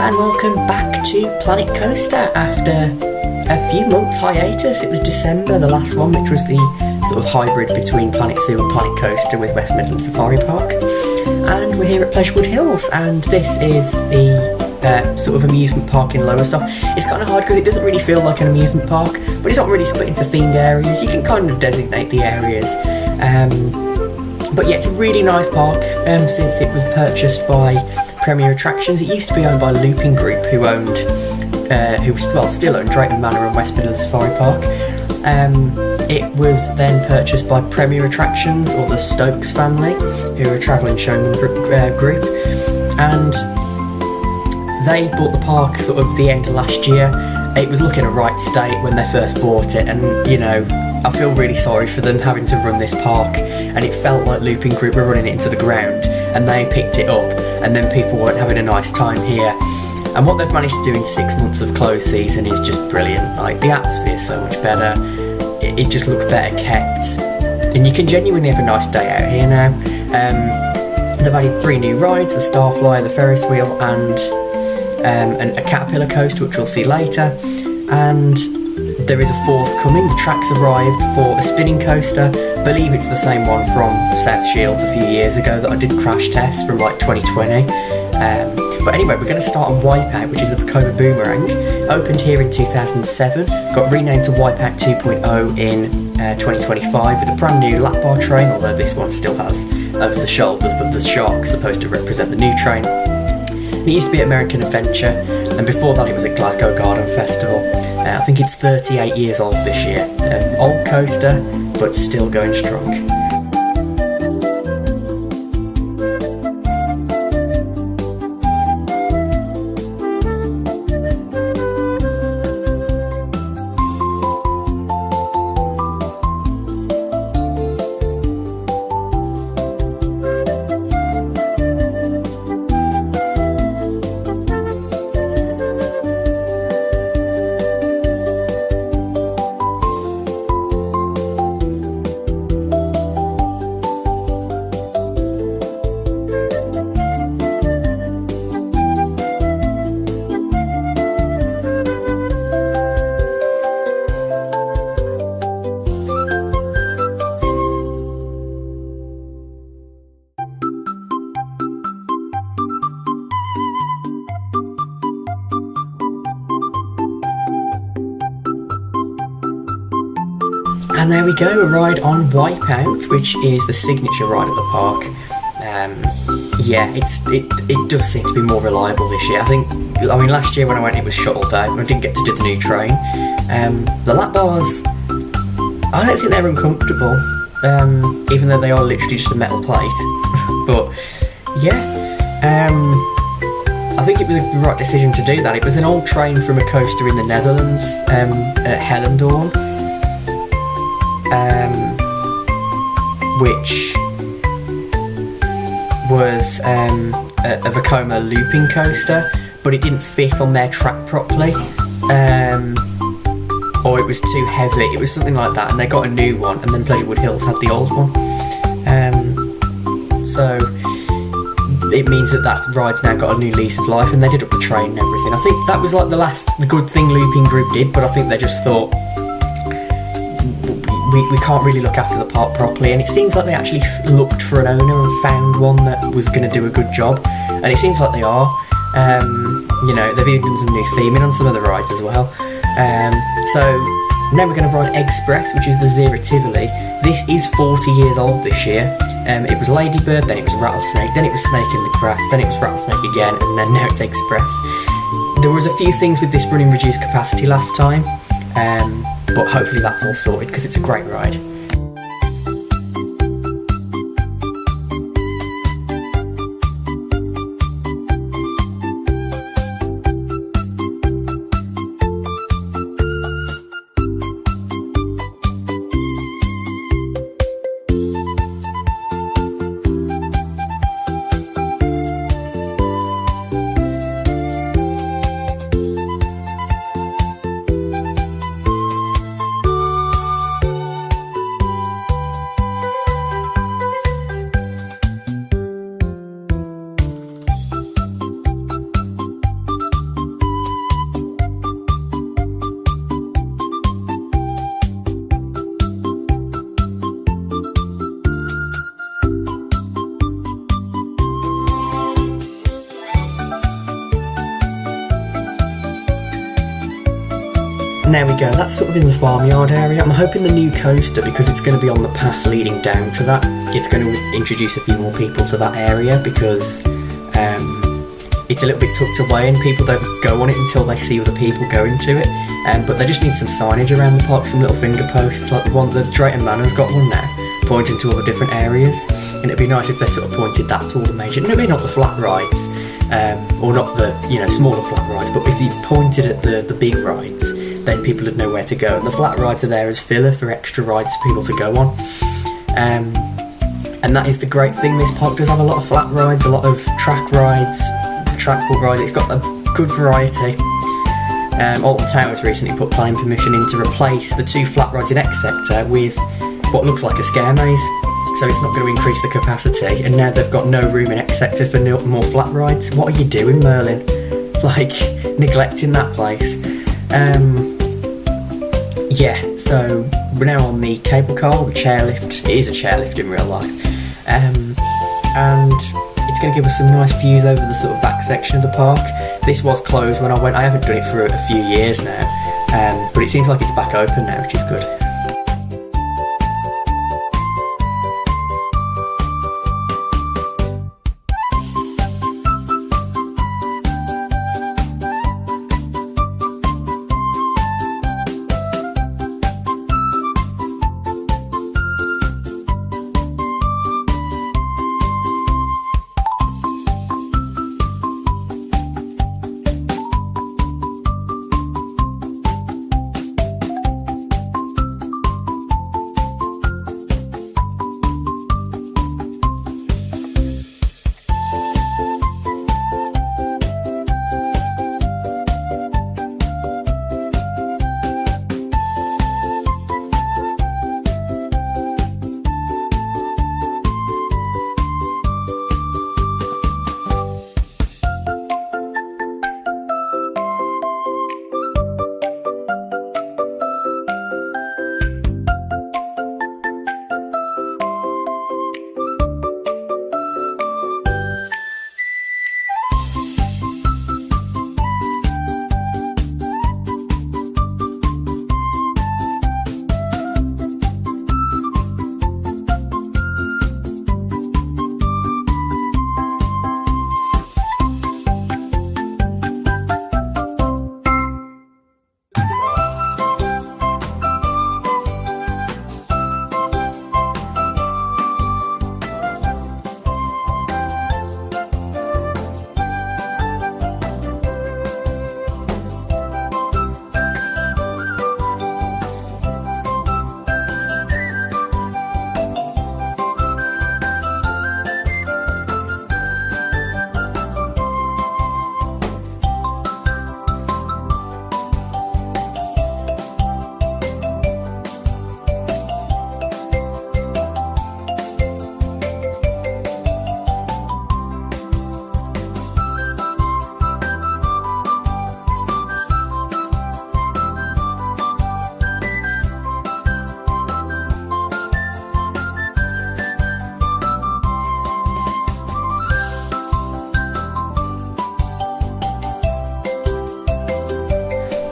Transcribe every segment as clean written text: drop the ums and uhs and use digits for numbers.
and welcome back to Planet Coaster after a few months hiatus. It was December, the last one, which was the sort of hybrid between Planet Zoo and Planet Coaster with West Midlands Safari Park. And we're here at Pleasurewood Hills, and this is the sort of amusement park in Lowestoft. It's kind of hard because it doesn't really feel like an amusement park, but it's not really split into themed areas. You can kind of designate the areas. But yeah, it's a really nice park since it was purchased by Premier Attractions. It used to be owned by Looping Group, who still own Drayton Manor and West Midlands Safari Park. It was then purchased by Premier Attractions, or the Stokes family, who are a travelling showman group, and they bought the park sort of the end of last year. It was looking a right state when they first bought it, and you know, I feel really sorry for them having to run this park, and it felt like Looping Group were running it into the ground and they picked it up, and then people weren't having a nice time here. And what they've managed to do in 6 months of closed season is just brilliant. Like, the atmosphere is so much better, it just looks better kept, and you can genuinely have a nice day out here now. They've added 3 new rides: the Starflyer, the Ferris wheel, and a Caterpillar coaster, which we'll see later. And there is a 4th coming. The track's arrived for a spinning coaster. I believe it's the same one from South Shields a few years ago that I did crash test from like 2020. But anyway, we're going to start on Wipeout, which is the Vekoma Boomerang. Opened here in 2007, got renamed to Wipeout 2.0 in 2025 with a brand new lap bar train, although this one still has over the shoulders, but the shark's supposed to represent the new train. It used to be at American Adventure, and before that it was at Glasgow Garden Festival. I think it's 38 years old this year. Old coaster, but still going strong. And there we go, a ride on Wipeout, which is the signature ride at the park. It does seem to be more reliable this year. I mean, last year when I went, it was shuttle day, and I didn't get to do the new train. The lap bars, I don't think they're uncomfortable, even though they are literally just a metal plate. But yeah, I think it was the right decision to do that. It was an old train from a coaster in the Netherlands, at Hellendoorn. Which was a Vekoma looping coaster, but it didn't fit on their track properly, or it was too heavy. It was something like that, and they got a new one, and then Pleasurewood Hills had the old one. So it means that ride's now got a new lease of life, and they did up the train and everything. I think that was like the good thing Looping Group did, but I think they just thought, we can't really look after the park properly, and it seems like they actually looked for an owner and found one that was going to do a good job, and it seems like they are. They've even done some new theming on some of the rides as well. So now we're going to ride Express, which is the Zero Tivoli. This is 40 years old this year. It was Ladybird, then it was Rattlesnake, then it was Snake in the Grass, then it was Rattlesnake again, and then now it's Express. There was a few things with this running reduced capacity last time, but hopefully that's all sorted because it's a great ride. there we go, that's sort of in the farmyard area. I'm hoping the new coaster, because it's going to be on the path leading down to that, it's going to introduce a few more people to that area, because it's a little bit tucked away and people don't go on it until they see other people going to it. But they just need some signage around the park, some little finger posts, like the one the Drayton Manor's got one now, pointing to all the different areas. And it'd be nice if they sort of pointed that to all the major, maybe not the flat rides, or not the smaller flat rides, but if you pointed at the big rides, then people would know where to go. And the flat rides are there as filler for extra rides for people to go on. And that is the great thing, this park does have a lot of flat rides, a lot of track rides, transport rides. It's got a good variety. Alton Towers recently put planning permission in to replace the 2 flat rides in X Sector with what looks like a scare maze, so it's not going to increase the capacity, and now they've got no room in X Sector for more flat rides. What are you doing, Merlin? Like, neglecting that place. Yeah, so we're now on the cable car, the chairlift. It is a chairlift in real life. And it's going to give us some nice views over the sort of back section of the park. This was closed when I went. I haven't done it for a few years now, but it seems like it's back open now, which is good.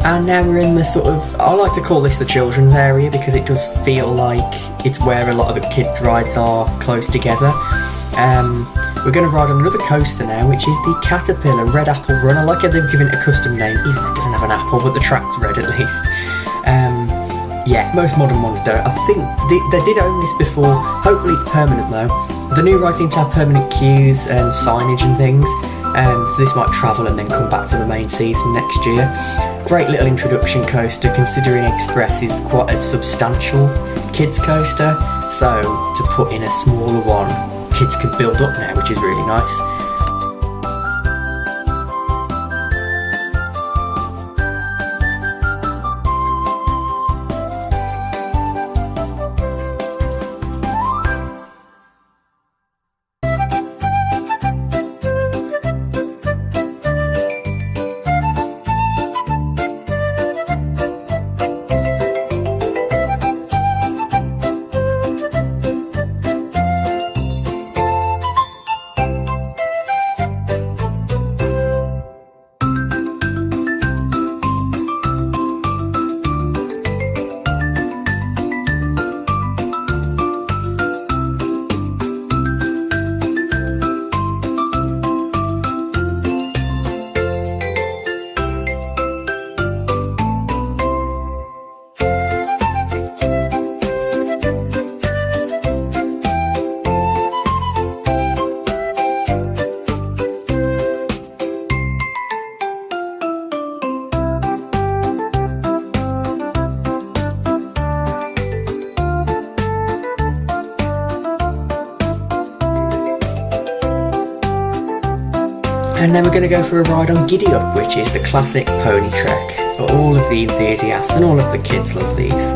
And now we're in the sort of, I like to call this the children's area, because it does feel like it's where a lot of the kids' rides are close together. We're going to ride on another coaster now, which is the Caterpillar Red Apple Run. I like how they've given it a custom name, even though it doesn't have an apple, but the track's red at least. Yeah, most modern ones don't. I think they did own this before. Hopefully it's permanent though. The new rides seem to have permanent queues and signage and things, so this might travel and then come back for the main season next year. Great little introduction coaster, considering Express is quite a substantial kids coaster, so to put in a smaller one, kids can build up now, which is really nice. And then we're going to go for a ride on Giddy Up, which is the classic pony trek. All of the enthusiasts and all of the kids love these.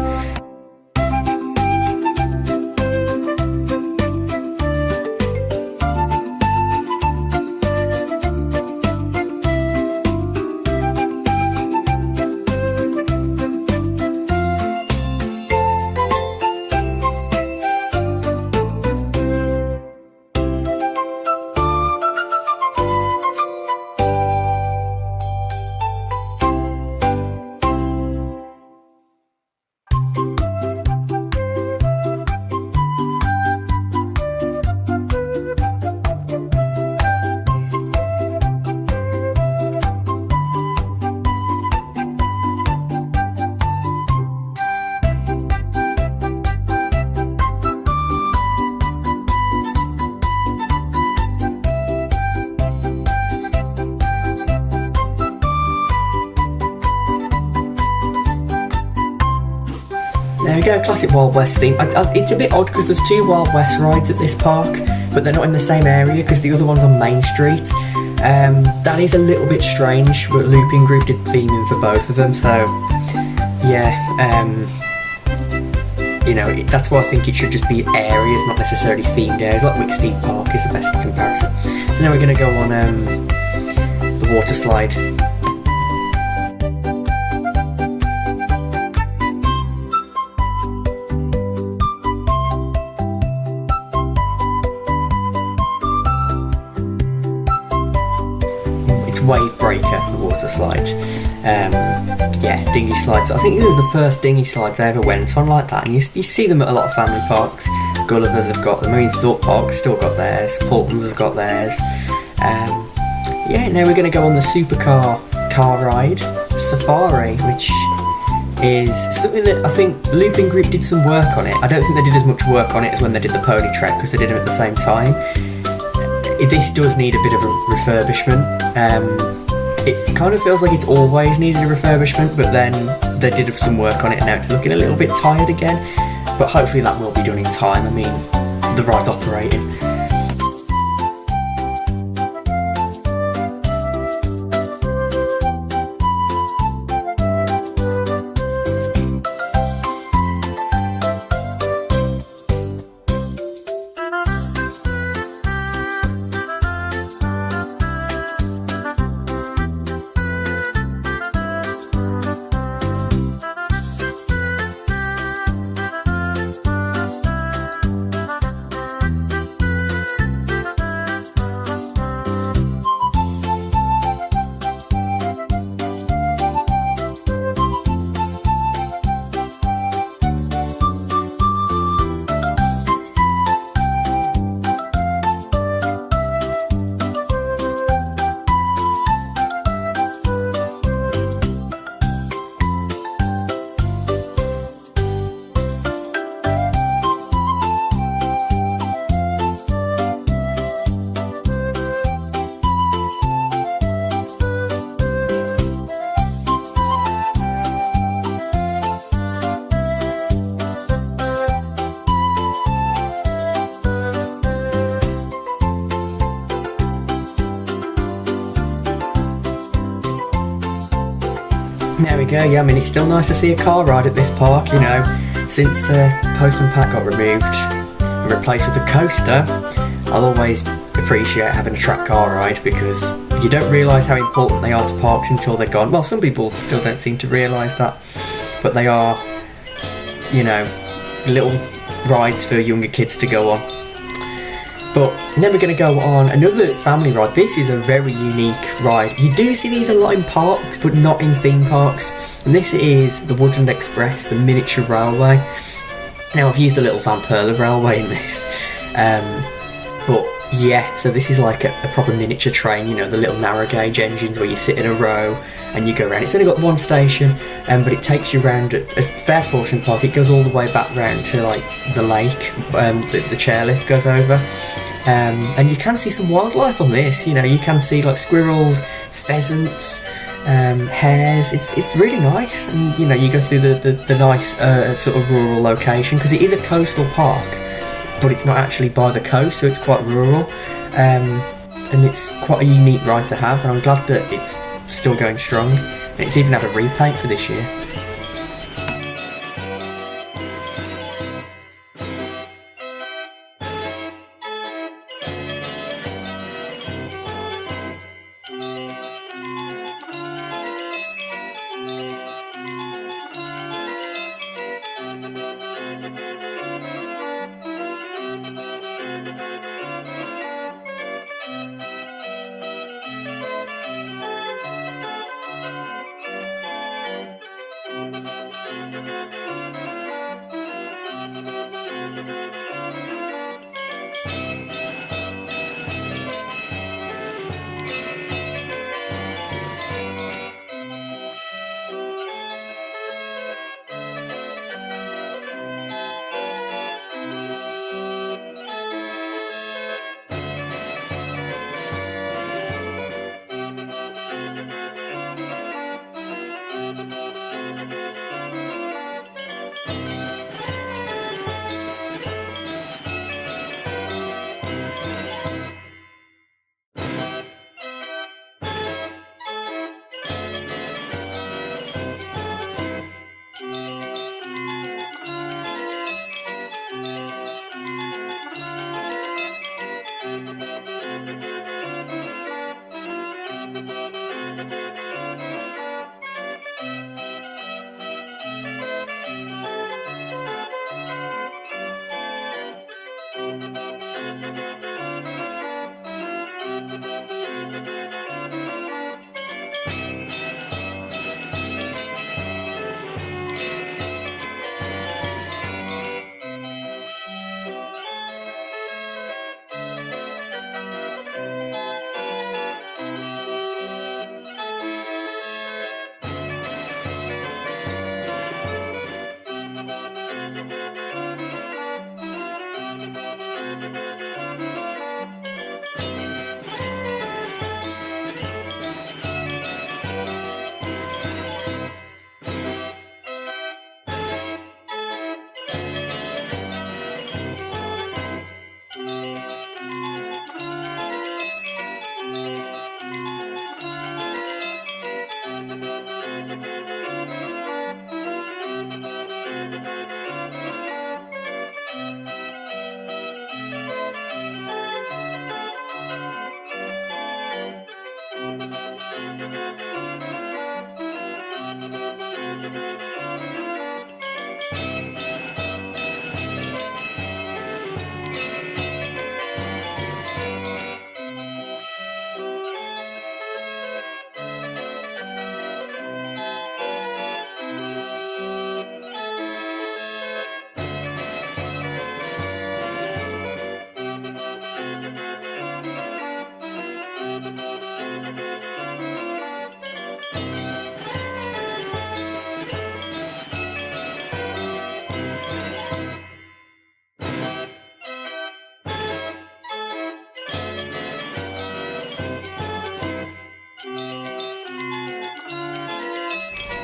There we go, classic Wild West theme. It's a bit odd because there's 2 Wild West rides at this park, but they're not in the same area because the other one's on Main Street. That is a little bit strange, but Looping Group did theming for both of them, so yeah, that's why I think it should just be areas, not necessarily themed areas. Like Wicksteed Park is the best comparison. So now we're going to go on the water slide. Wave Breaker, the water slide. Dinghy slides. I think it was the first dinghy slides I ever went on like that, and you see them at a lot of family parks. Gulliver's have got them. I mean, Thorpe Park's still got theirs. Paulton's has got theirs. Now we're going to go on the supercar car ride, Safari, which is something that I think Looping Group did some work on it. I don't think they did as much work on it as when they did the pony trek, because they did them at the same time. This does need a bit of a refurbishment. It kind of feels like it's always needed a refurbishment, but then they did some work on it and now it's looking a little bit tired again. But hopefully that will be done in time. I mean, the ride's operating. There we go, yeah, I mean, it's still nice to see a car ride at this park, you know. Since Postman Pat got removed and replaced with a coaster, I'll always appreciate having a track car ride because you don't realise how important they are to parks until they're gone. Well, some people still don't seem to realise that, but they are, you know, little rides for younger kids to go on. But then we're going to go on another family ride. This is a very unique ride. You do see these a lot in parks, but not in theme parks. And this is the Woodland Express, the miniature railway. Now, I've used a little sample of railway in this. But yeah, so this is like a proper miniature train, you know, the little narrow gauge engines where you sit in a row and you go around. It's only got one station, but it takes you around a fair portion of the park. It goes all the way back round to like the lake, the chairlift goes over. And you can see some wildlife on this, you know, you can see like squirrels, pheasants, hares. It's really nice, and you know, you go through the nice sort of rural location because it is a coastal park, but it's not actually by the coast, so it's quite rural. and it's quite a unique ride to have, and I'm glad that it's still going strong. It's even had a repaint for this year.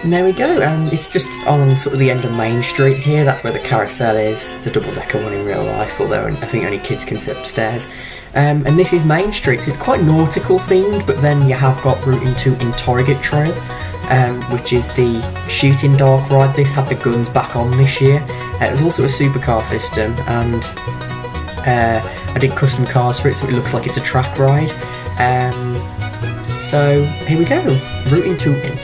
And there we go, and it's just on sort of the end of Main Street here. That's where the carousel is. It's a double-decker one in real life, although I think only kids can sit upstairs. And this is Main Street, so it's quite nautical themed, but then you have got route into Intorrigate Trail, which is the shooting dark ride. This had the guns back on this year. It was also a supercar system, and I did custom cars for it, so it looks like it's a track ride. So here we go, route into Tooting.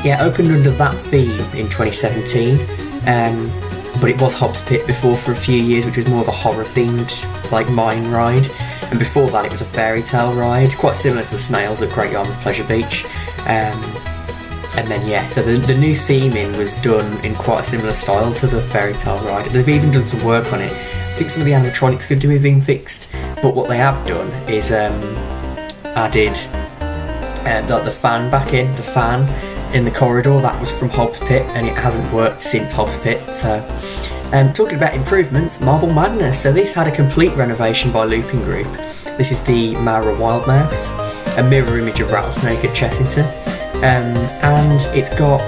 yeah, opened under that theme in 2017. But it was Hobbs Pit before for a few years, which was more of a horror-themed, like, mine ride. And before that, it was a fairy tale ride, quite similar to the Snails at Great Yarmouth Pleasure Beach. And then, yeah, so the new theming was done in quite a similar style to the fairy tale ride. They've even done some work on it. I think some of the animatronics could do with being fixed, but what they have done is added the fan back in, the fan in the corridor. That was from Hobbs Pit, and it hasn't worked since Hobbs Pit. So, talking about improvements, Marble Madness. So this had a complete renovation by Looping Group. This is the Mara Wild Mouse, a mirror image of Rattlesnake at Chessington. And it's got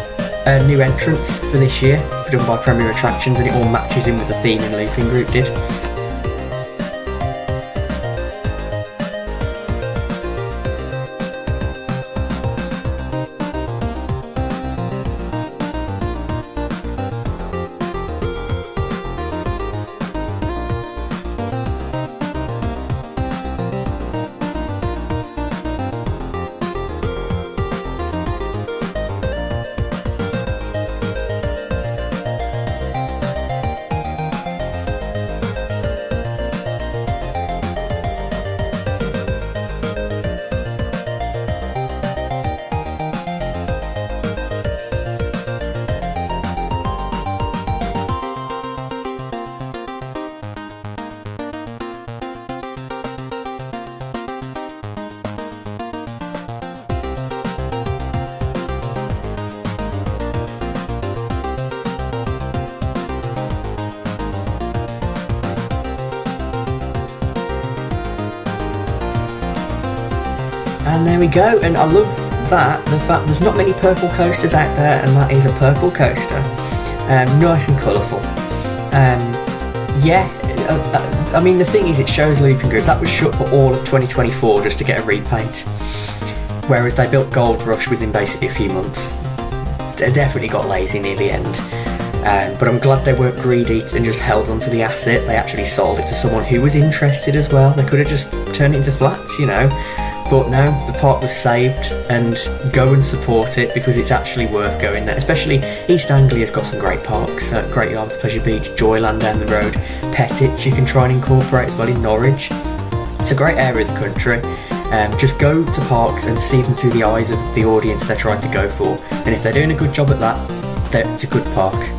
a new entrance for this year, done by Premier Attractions, and it all matches in with the theme in Looping Group did. And there we go, and I love that, the fact there's not many purple coasters out there, and that is a purple coaster. Nice and colourful. I mean, the thing is, it shows Looping Group, that was shut for all of 2024 just to get a repaint. Whereas they built Gold Rush within basically a few months. They definitely got lazy near the end. But I'm glad they weren't greedy and just held onto the asset. They actually sold it to someone who was interested as well. They could have just turned it into flats, you know. But no, the park was saved, and go and support it because it's actually worth going there. Especially East Anglia's got some great parks, Great Yarmouth Pleasure Beach, Joyland down the road, Pettit you can try and incorporate as well in Norwich. It's a great area of the country. Just go to parks and see them through the eyes of the audience they're trying to go for. And if they're doing a good job at that, it's a good park.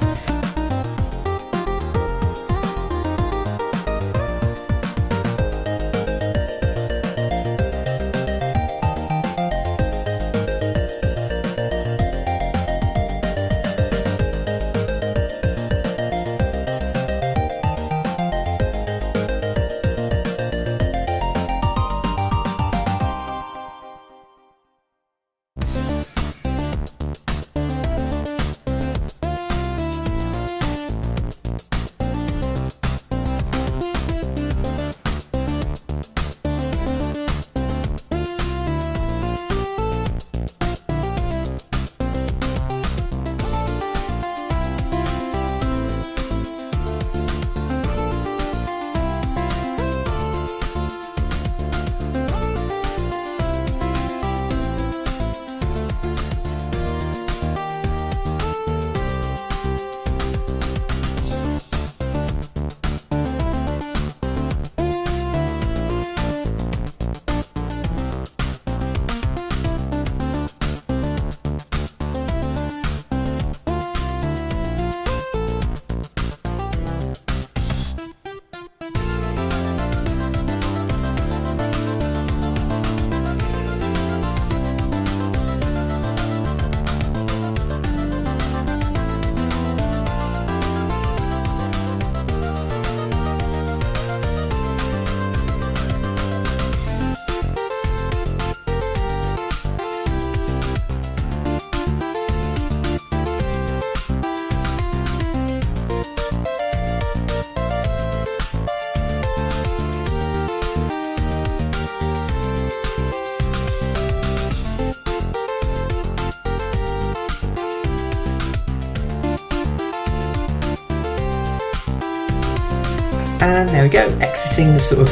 And there we go, exiting the sort of,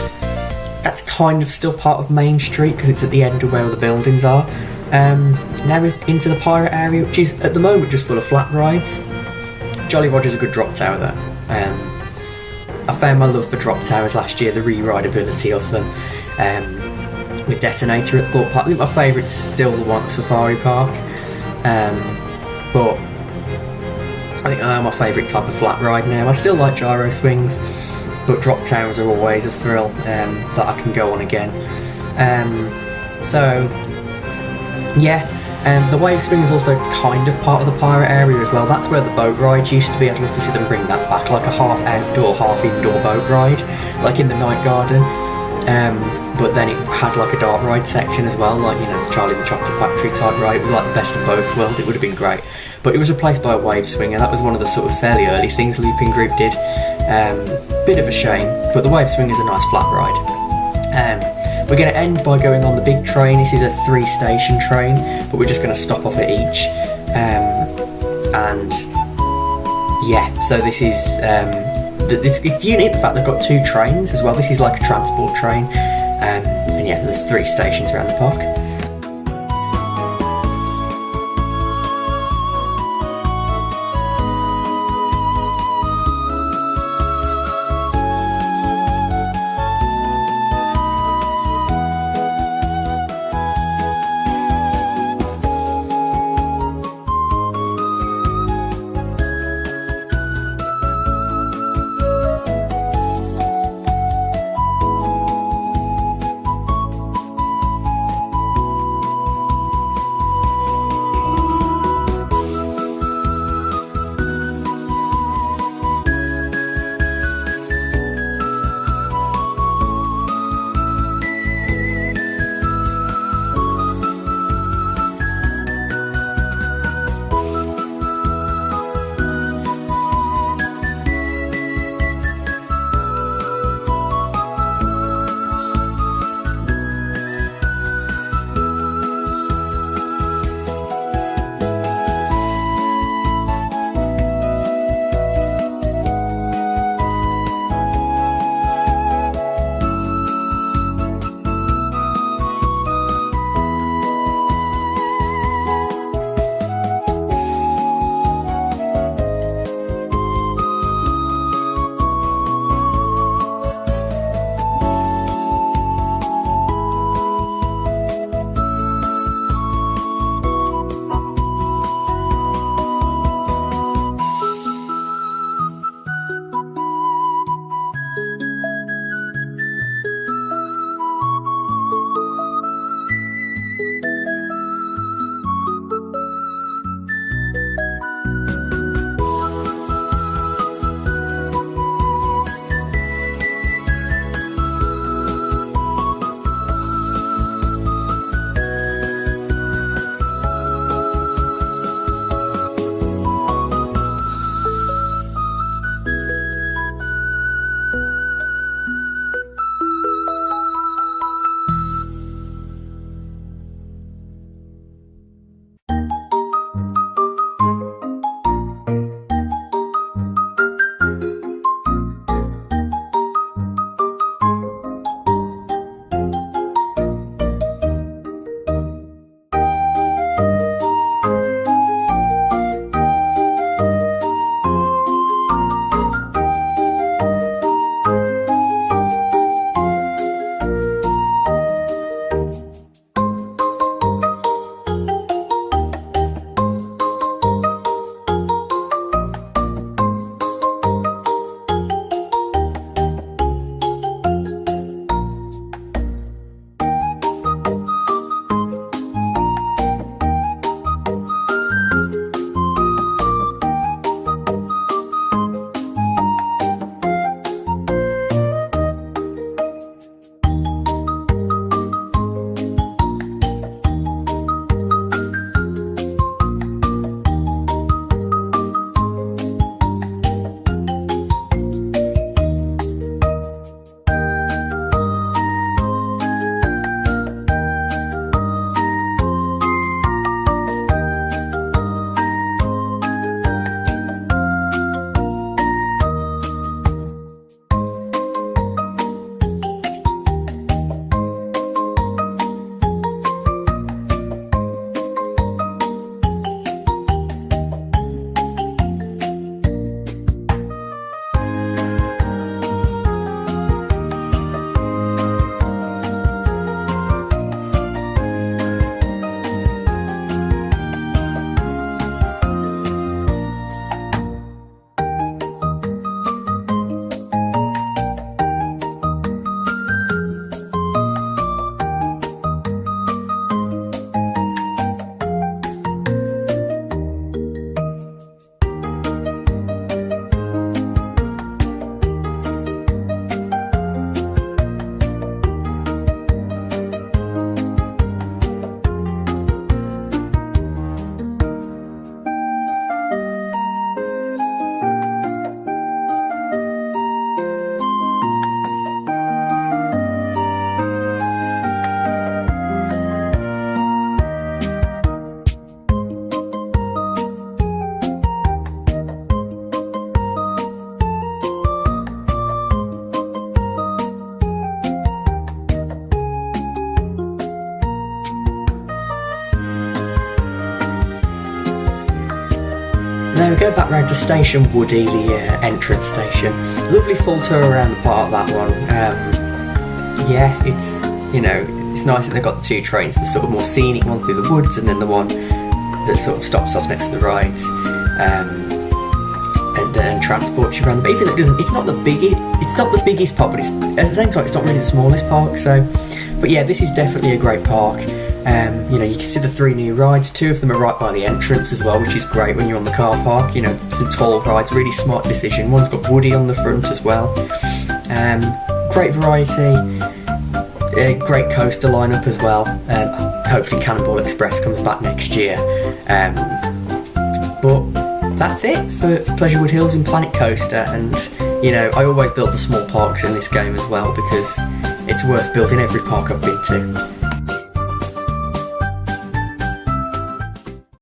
that's kind of still part of Main Street because it's at the end of where all the buildings are. Now we're into the pirate area, which is at the moment just full of flat rides. Jolly Roger's a good drop tower though. I found my love for drop towers last year, the re-rideability of them. With Detonator at Thorpe Park, I think my favourite's still the one at Safari Park. But I think I am my favourite type of flat ride now. I still like gyro swings, but drop towers are always a thrill that I can go on again. The wave swing is also kind of part of the pirate area as well. That's where the boat ride used to be. I'd love to see them bring that back, like a half outdoor, half indoor boat ride, like in the Night Garden. But then it had like a dark ride section as well, like, you know, the Charlie and the Chocolate Factory type ride. It was like the best of both worlds. It would have been great. But it was replaced by a wave swinger. That was one of the sort of fairly early things Looping Group did. Bit of a shame, but the wave swing is a nice flat ride. We're going to end by going on the big train. This is a 3-station train, but we're just going to stop off at each. So this is... it's unique, the fact they've got 2 trains as well. This is like a transport train. There's 3 stations around the park. go back round to Station Woody, the entrance station. Lovely full tour around the park, that one. Yeah, it's, you know, it's nice that they've got the two trains, the sort of more scenic one through the woods, and then the one that sort of stops off next to the rides, and then transports you around. But even though it's not the biggest park, but it's, at the same time, it's not really the smallest park. So, but yeah, this is definitely a great park. You know, you can see the 3 new rides. 2 of them are right by the entrance as well, which is great when you're on the car park. You know, some tall rides, really smart decision. One's got Woody on the front as well. Great variety. Great coaster lineup as well. Hopefully Cannonball Express comes back next year. But that's it for Pleasurewood Hills and Planet Coaster. And, you know, I always build the small parks in this game as well, because it's worth building every park I've been to.